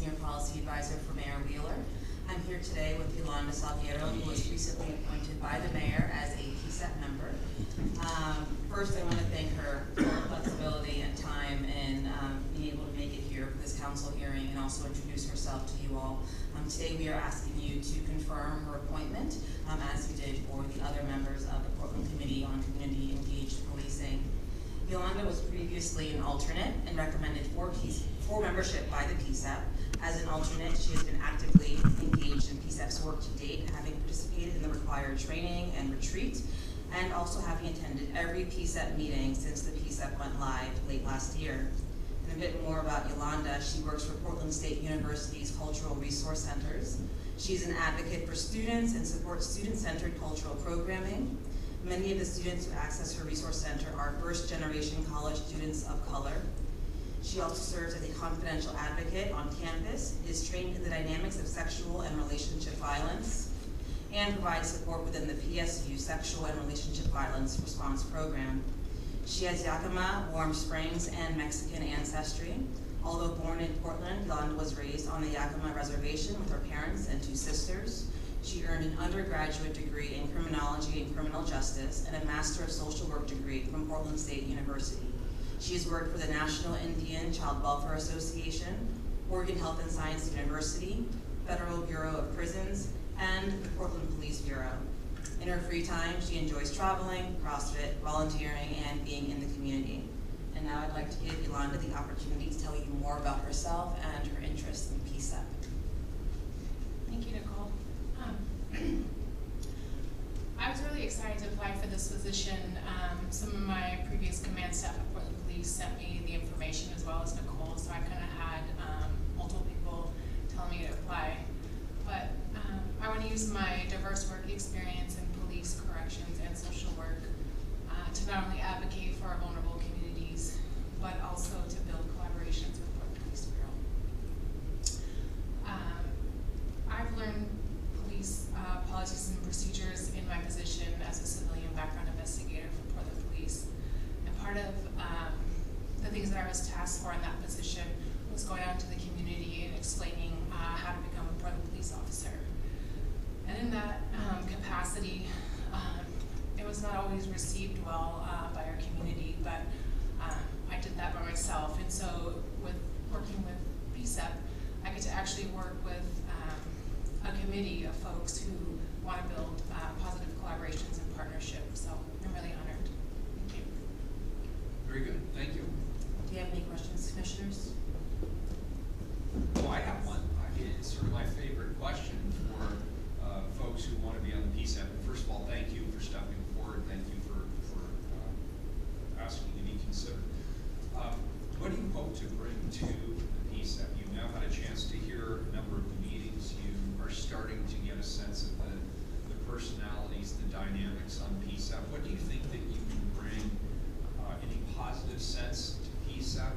Senior Policy Advisor for Mayor Wheeler. I'm here today with Yolanda Salguero, who was recently appointed by the mayor as a PSEP member. First, I want to thank her for her flexibility and time in being able to make it here for this council hearing and also introduce herself to you all. Today we are asking you to confirm her appointment, as we did for the other members of the Portland Committee on Community Engaged Policing. Yolanda was previously an alternate and recommended for membership by the PSEP. As an alternate, she has been actively engaged in PSEP's work to date, having participated in the required training and retreat, and also having attended every PSEP meeting since the PSEP went live late last year. And a bit more about Yolanda: she works for Portland State University's Cultural Resource Centers. She's an advocate for students and supports student-centered cultural programming. Many of the students who access her resource center are first-generation college students of color. She also serves as a confidential advocate on campus, is trained in the dynamics of sexual and relationship violence, and provides support within the PSU Sexual and Relationship Violence Response Program. She has Yakima, Warm Springs, and Mexican ancestry. Although born in Portland, Yolanda was raised on the Yakima Reservation with her parents and two sisters. She earned an undergraduate degree in criminology and criminal justice and a Master of Social Work degree from Portland State University. She has worked for the National Indian Child Welfare Association, Oregon Health and Science University, Federal Bureau of Prisons, and the Portland Police Bureau. In her free time, she enjoys traveling, CrossFit, volunteering, and being in the community. And now I'd like to give Yolanda the opportunity to tell you more about herself and her interest in PSEP. Thank you, Nicole. I was really excited to apply for this position. Some of my previous command staff at Portland Police sent me the information as well as Nicole, so I kind of had multiple people telling me to apply. But I want to use my diverse work experience in police, corrections, and social work to not only advocate for our vulnerable communities, but also to build collaborations with Portland Police Bureau. I've learned police policies and procedures in my position as a civilian background investigator for Portland Police. And part of the things that I was tasked for in that position was going out to the community and explaining how to become a Portland police officer. And in that capacity, it was not always received well by our community, but I did that by myself. And so with working with PSEP, I get to actually work with a committee of folks who want to build positive collaborations and partnerships. So I'm really honored. Thank you. Very good. Thank you. Do you have any questions, commissioners? Well, I have one. It's sort of my favorite question for folks who want to be on the PSEP. And first of all, thank you for stepping forward. Thank you for asking to be considered. What do you hope to bring to the PSEP? You've now had a chance to hear a number of the meetings. You are starting to get a sense of the personalities, the dynamics on PSEP. What do you think that you can bring in a positive sense to PSEP?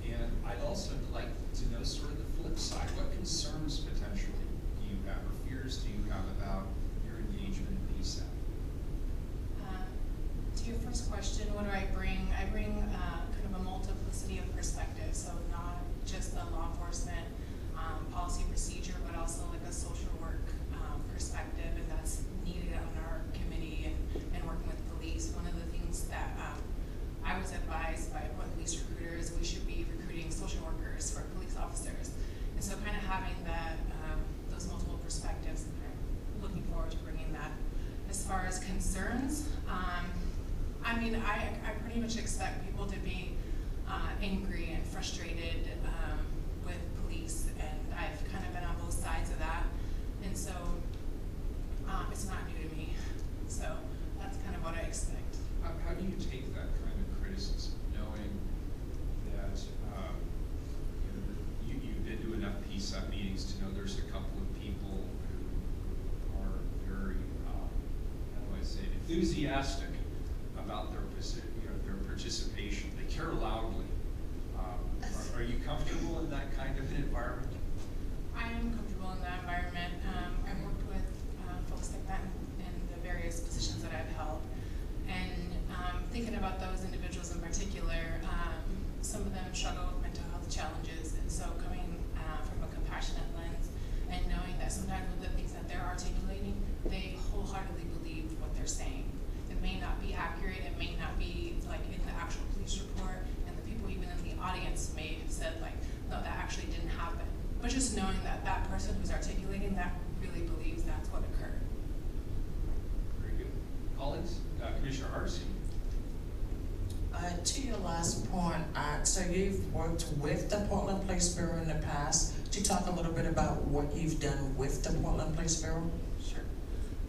And I'd also like to know sort of the flip side. What concerns potentially do you have, or fears do you have about your engagement in PSEP? To your first question, what do I bring? I bring kind of a multiplicity of perspectives, so not just the law enforcement policy procedure, but also like a social work perspective, and that's needed on our committee and working with police. One of the things that I was advised by police recruiters, we should be recruiting social workers for police officers. And so kind of having that, those multiple perspectives, and I'm looking forward to bringing that. As far as concerns, I mean, I pretty much expect people to be angry and frustrated with police, and I've kind of been on both sides of that. And so it's not new to me. So that's kind of what I expect. How do you take that kind of criticism, knowing that you've been to enough PSEP meetings to know there's a couple of people who are very, how do I say, enthusiastic about their participation. They care loudly. Are you comfortable in that kind of an environment? I am comfortable in that environment. I've worked with folks like that in the various positions that I've held. And thinking about those individuals in particular, some of them struggle with mental health challenges, and so coming from a you've worked with the Portland Police Bureau in the past. Could you talk a little bit about what you've done with the Portland Police Bureau? Sure.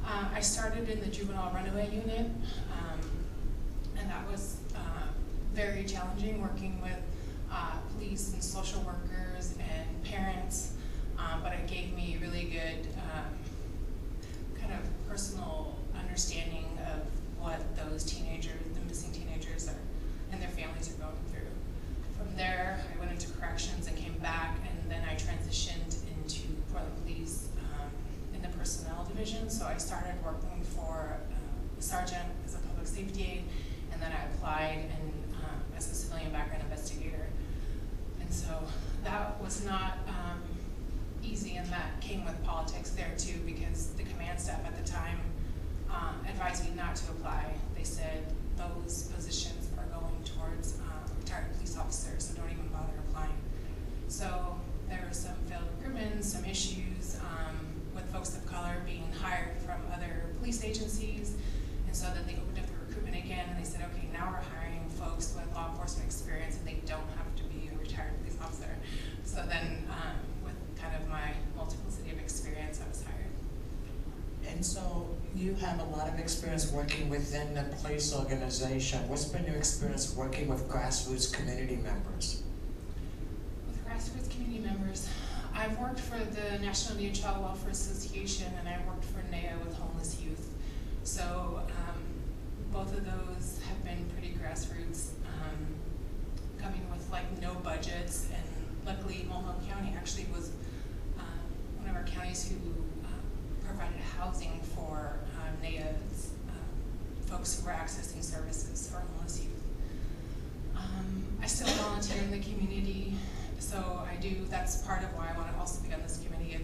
I started in the juvenile runaway unit, and that was very challenging, working with police and social workers and parents, but it gave me really good kind of personal understanding of what those teenagers, the missing teenagers and their families are going through. From there, I went into corrections and came back, and then I transitioned into Portland Police in the personnel division. So I started working for a sergeant as a public safety aide, and then I applied and as a civilian background investigator. And so that was not easy, and that came with politics there too, because the command staff at the time advised me not to apply. They said those positions are going towards retired police officers, so don't even bother applying. So there was some failed recruitment, some issues with folks of color being hired from other police agencies, and so then they opened up the recruitment again, and they said, okay, now we're hiring folks with law enforcement experience, and they don't have to be a retired police officer. So then, with kind of my multiplicity of experience, I was hired. And so you have a lot of experience working within the police organization. What's been your experience working with grassroots community members? With grassroots community members, I've worked for the National Indian Child Welfare Association, and I worked for NAYA with homeless youth. So both of those have been pretty grassroots, coming with like no budgets, and luckily Multnomah County actually was one of our counties who provided housing for NAYA's folks who were accessing services for homeless youth. I still volunteer in the community, so I do. That's part of why I want to also be on this committee.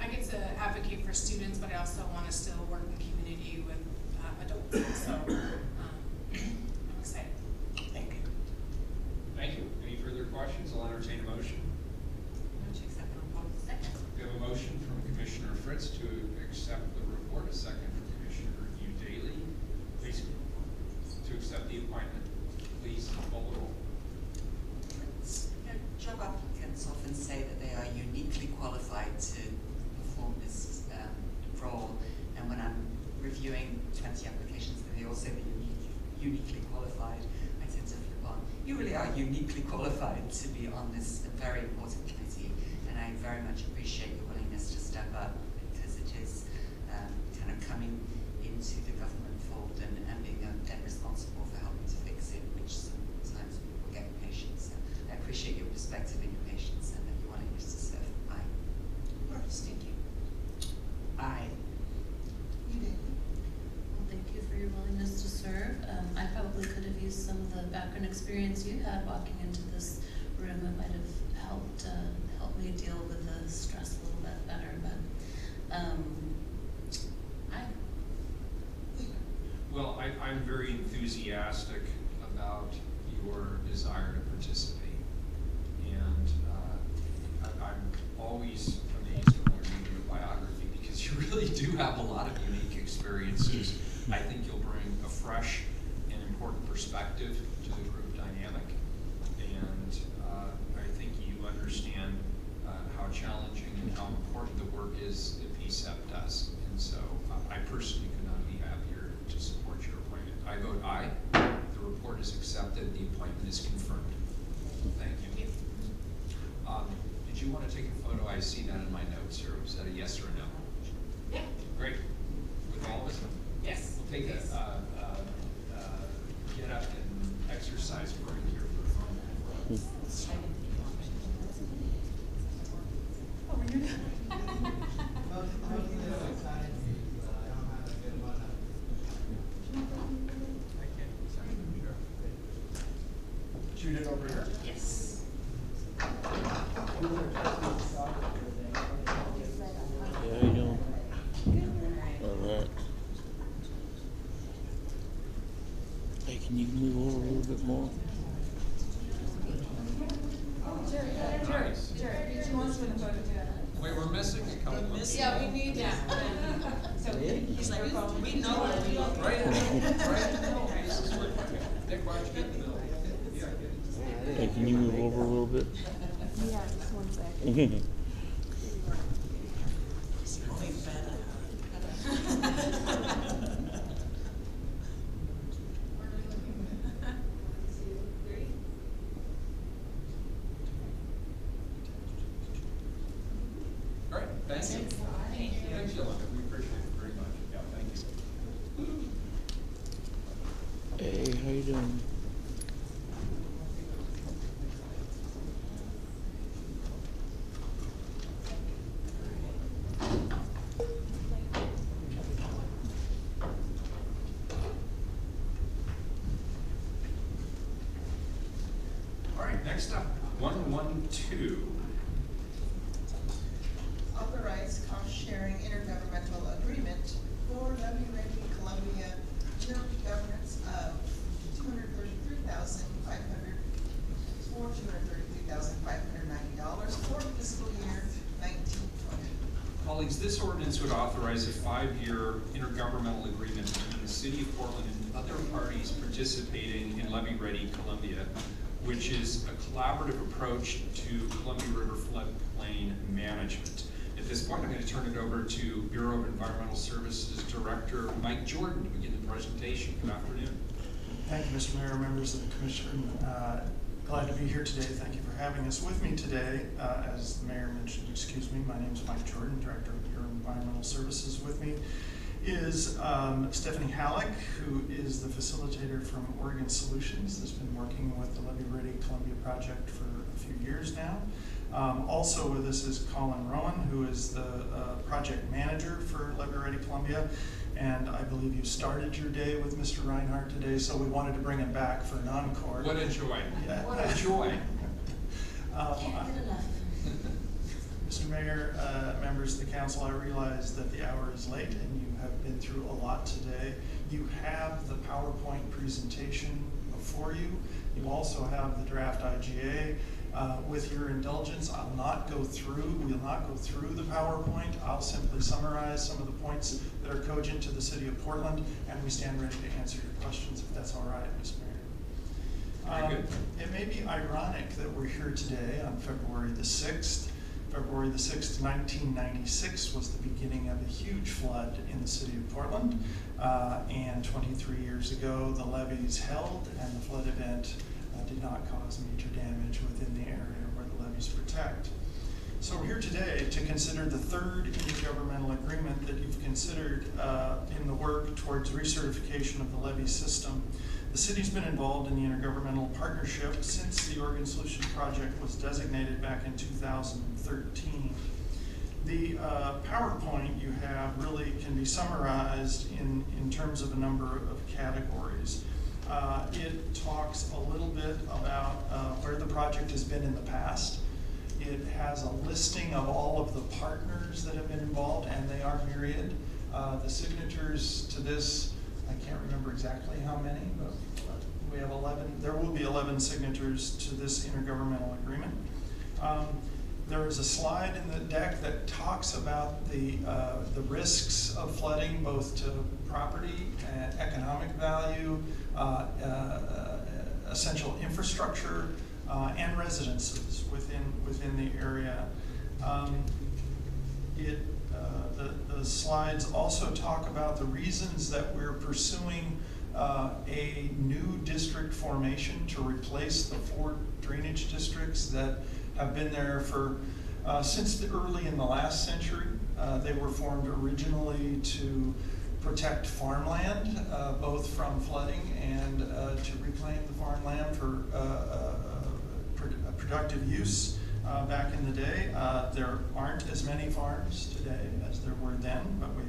I get to advocate for students, but I also want to still work in the community with adults. So I'm excited. Thank you. Thank you. Any further questions? I'll entertain a motion. Second. We have a motion from Commissioner Fritz to accept the report, a second from Commissioner Hugh Daly. Please, to accept the appointment. Please call the roll. Job applicants often say that they are uniquely qualified to perform this role, and when I'm reviewing 20 applications, they all say they're uniquely qualified. I tend to flip on. You really are uniquely qualified to be on this very important committee, and I very much appreciate your willingness to step up, because it is kind of coming into the government fold and being responsible for helping to fix it, which sometimes people get impatient. So I appreciate your perspective and your patience, and your willingness to serve. Aye. Thank you. Aye. Well, thank you for your willingness to serve. I probably could have used some of the background experience you had walking into this room. It might have helped me deal with the stress a little bit better. But Well, I'm very enthusiastic about your desire to participate. And I'm always amazed when I read your biography, because you really do have a lot of unique experiences. I think you'll bring a fresh and important perspective to the group dynamic. And I think you understand how challenging and how important the work is that PSEP does. And so I personally could not be happier to support your appointment. I vote aye. The report is accepted. The appointment is confirmed. Thank you. Did you want to take a photo? I see that in my notes here. Was that a yes or a no? Yeah. Great. With all of us? Yes. We'll take a get up and exercise break here for a moment. Shoot it over here. Yes. Yeah, how you doing? All right. Hey, can you move over a little bit more? Nice. Wait, we're missing a couple of. Yeah, we need So he's like, we know where we Right, right. This is what, Nick, why don't you get in the middle? Yeah, get it. Hey, can you move over a little bit? Yeah, just 1 second. Only better. All right, thank you. Thanks, Yolanda, we appreciate it very much. Yeah, thank you. Hey, how you doing? All right, next up, 112. Authorized cost-sharing intergovernmental agreement for Levy Ready Columbia governance of $233,590 for fiscal year 1920. Colleagues, this ordinance would authorize a 5-year intergovernmental agreement between the City of Portland and other parties participating in Levy Ready Columbia, which is a collaborative approach to Columbia River floodplain management. At this point, I'm going to turn it over to Bureau of Environmental Services Director Mike Jordan to begin the presentation. Good afternoon. Thank you, Mr. Mayor, members of the Commission. Glad to be here today. Thank you for having us with me today. As the Mayor mentioned, my name is Mike Jordan, Director of Bureau of Environmental Services. With me is Stephanie Halleck, who is the facilitator from Oregon Solutions, that's been working with the Levy Ready Columbia project for a few years now. Also with us is Colin Rowan, who is the project manager for Levy Ready Columbia. And I believe you started your day with Mr. Reinhardt today, so we wanted to bring him back for an encore. What a joy. Yeah. What a joy. Can't get enough. Mr. Mayor, members of the council, I realize that the hour is late and you have been through a lot today. You have the PowerPoint presentation before you. You also have the draft IGA. With your indulgence, we'll not go through the PowerPoint. I'll simply summarize some of the points that are cogent to the City of Portland, and we stand ready to answer your questions if that's all right, Mr. Mayor. Very good. It may be ironic that we're here today on February the 6th. February the 6th, 1996 was the beginning of a huge flood in the City of Portland, and 23 years ago the levees held and the flood event did not cause major damage within the area where the levees protect. So we're here today to consider the third intergovernmental agreement that you've considered in the work towards recertification of the levee system. The city's been involved in the intergovernmental partnership since the Oregon Solutions Project was designated back in 2013. The PowerPoint you have really can be summarized in terms of a number of categories. It talks a little bit about where the project has been in the past. It has a listing of all of the partners that have been involved, and they are myriad. The signatures to this, I can't remember exactly how many, but we have 11. There will be 11 signatures to this intergovernmental agreement. There is a slide in the deck that talks about the risks of flooding, both to property and economic value, essential infrastructure, and residences within the area. The slides also talk about the reasons that we're pursuing a new district formation to replace the 4 drainage districts that have been there for since early in the last century. They were formed originally to protect farmland, both from flooding and to reclaim the farmland for productive use back in the day. There aren't as many farms today as there were then, but we